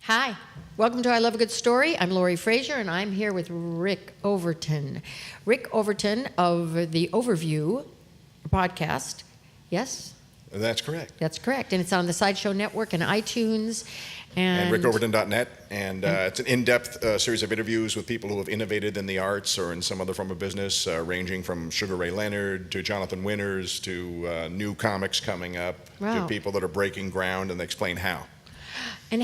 Hi, welcome to I Love a Good Story. I'm Lauri Fraser, and I'm here with Rick Overton. Rick Overton of the Overview podcast. Yes? That's correct. That's correct. And it's on the Sideshow Network and iTunes. And rickoverton.net. And it's an in-depth series of interviews with people who have innovated in the arts or in some other form of business, ranging from Sugar Ray Leonard to Jonathan Winters to new comics coming up, to people that are breaking ground, and they explain how. And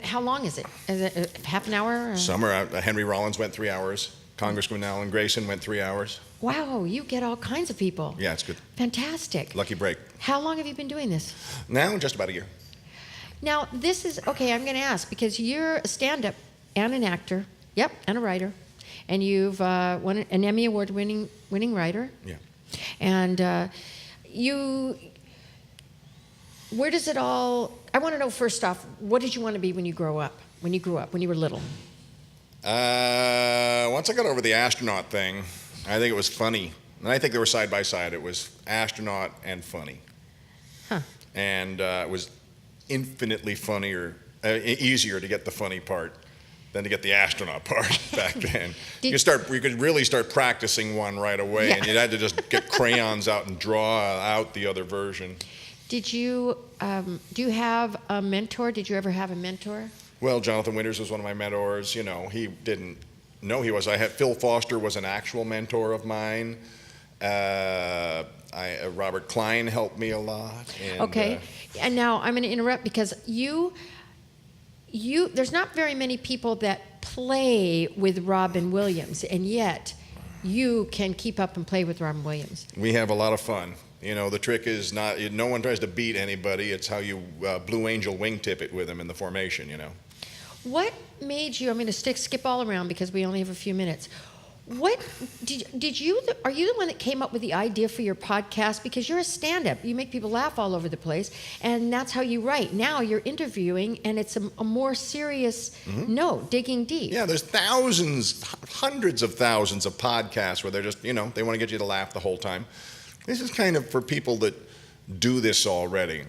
how long is it? Is it half an hour? Or? Some are Henry Rollins went 3 hours. Congressman Alan Grayson went 3 hours. Wow, you get all kinds of people. Yeah, it's good. Fantastic. Lucky break. How long have you been doing this? Now, just about a year. Now, this is, okay, I'm going to ask, because you're a stand-up and an actor, and a writer, and you've won an Emmy Award-winning writer. Yeah. And where does it all, I want to know first off, what did you want to be when you grew up, when you were little? Once I got over the astronaut thing, I think it was funny. And I think they were side by side. It was astronaut and funny. Huh. And it was infinitely easier to get the funny part than to get the astronaut part back then. You could really start practicing one right away, and you had to just get crayons out and draw out the other version. Did you, do you have a mentor? Did you ever have a mentor? Well, Jonathan Winters was one of my mentors. You know, he didn't know he was. Phil Foster was an actual mentor of mine. Robert Klein helped me a lot. And, okay, and now I'm going to interrupt because there's not very many people that play with Robin Williams, and yet you can keep up and play with Robin Williams. We have a lot of fun. You know, the trick is no one tries to beat anybody. It's how you Blue Angel wingtip it with them in the formation, you know. What made you, I'm going to skip all around because we only have a few minutes. What are you the one that came up with the idea for your podcast? Because you're a stand-up. You make people laugh all over the place, and that's how you write. Now you're interviewing, and it's a more serious note, digging deep. Yeah, there's hundreds of thousands of podcasts where they're just, they want to get you to laugh the whole time. This is kind of for people that do this already.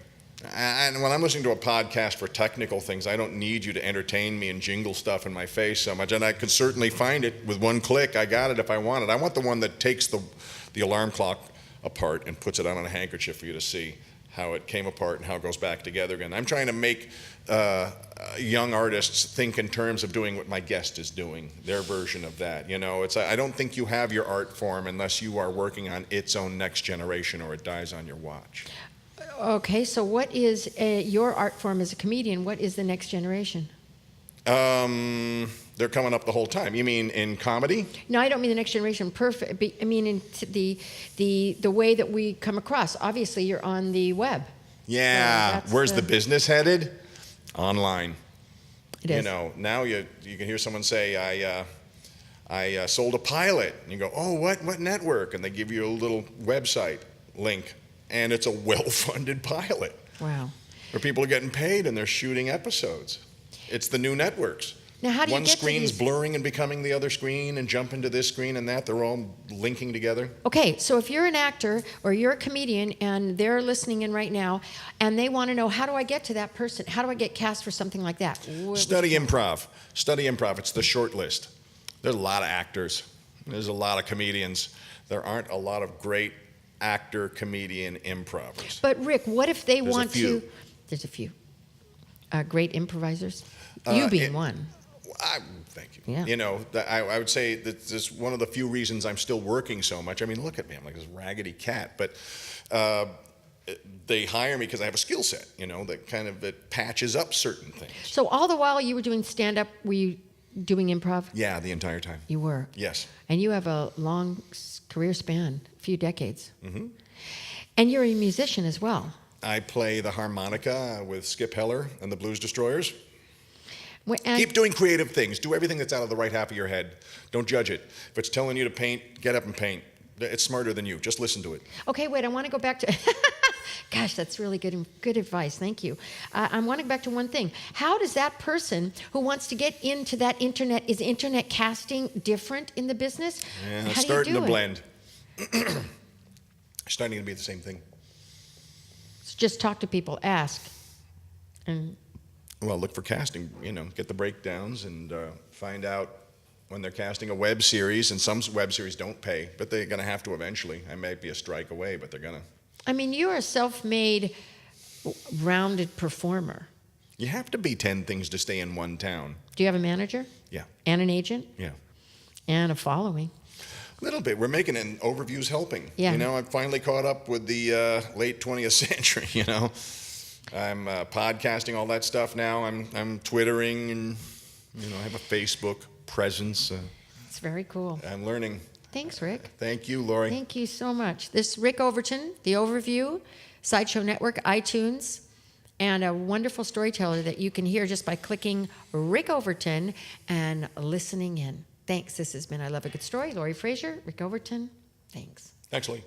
And when I'm listening to a podcast for technical things, I don't need you to entertain me and jingle stuff in my face so much. And I could certainly find it with one click. I got it if I want it. I want the one that takes the alarm clock apart and puts it out on a handkerchief for you to see how it came apart and how it goes back together again. I'm trying to make young artists think in terms of doing what my guest is doing, their version of that. I don't think you have your art form unless you are working on its own next generation or it dies on your watch. Okay, so what is your art form as a comedian? What is the next generation? They're coming up the whole time. You mean in comedy? No, I don't mean the next generation. Perfect. I mean in the way that we come across. Obviously, you're on the web. Yeah. So where's the business headed? Online. It is. Now you can hear someone say, I sold a pilot. And you go, oh, what network? And they give you a little website link. And it's a well-funded pilot. Wow. Where people are getting paid and they're shooting episodes. It's the new networks. Now, how do you One get screen's to these... blurring and becoming the other screen and jumping to this screen and that. They're all linking together. Okay, so if you're an actor or you're a comedian and they're listening in right now and they want to know, how do I get to that person? How do I get cast for something like that? Study improv. Study improv. It's the short list. There's a lot of actors. There's a lot of comedians. There aren't a lot of great actor, comedian, improvers. But Rick, what if they want to... There's a few. Great improvisers? You being one. Thank you. Yeah. I would say that this is one of the few reasons I'm still working so much. I mean, look at me. I'm like this raggedy cat. But they hire me because I have a skill set, that patches up certain things. So all the while you were doing stand-up, were you doing improv? Yeah, the entire time. You were? Yes. And you have a long career span, a few decades. Mm-hmm. And you're a musician as well. I play the harmonica with Skip Heller and the Blues Destroyers. And keep doing creative things. Do everything that's out of the right half of your head. Don't judge it. If it's telling you to paint, get up and paint. It's smarter than you. Just listen to it. Okay, wait, I want to go back to... Gosh, that's really good advice. Thank you. I'm wanting back to one thing. How does that person who wants to get into that internet, is internet casting different in the business? Yeah, it's starting to blend. Starting to be the same thing. So just talk to people, ask. And well, look for casting, get the breakdowns and find out when they're casting a web series. And some web series don't pay, but they're going to have to eventually. I might be a strike away, but they're going to. I mean, you're a self-made, rounded performer. You have to be 10 things to stay in one town. Do you have a manager? Yeah. And an agent? Yeah. And a following? A little bit. We're making an overviews helping. Yeah. I've finally caught up with the late 20th century, I'm podcasting all that stuff now. I'm Twittering and, I have a Facebook presence. It's very cool. I'm learning. Thanks, Rick. Thank you, Lauri. Thank you so much. This is Rick Overton, The Overview, Sideshow Network, iTunes, and a wonderful storyteller that you can hear just by clicking Rick Overton and listening in. Thanks. This has been I Love a Good Story. Lauri Fraser, Rick Overton. Thanks. Actually.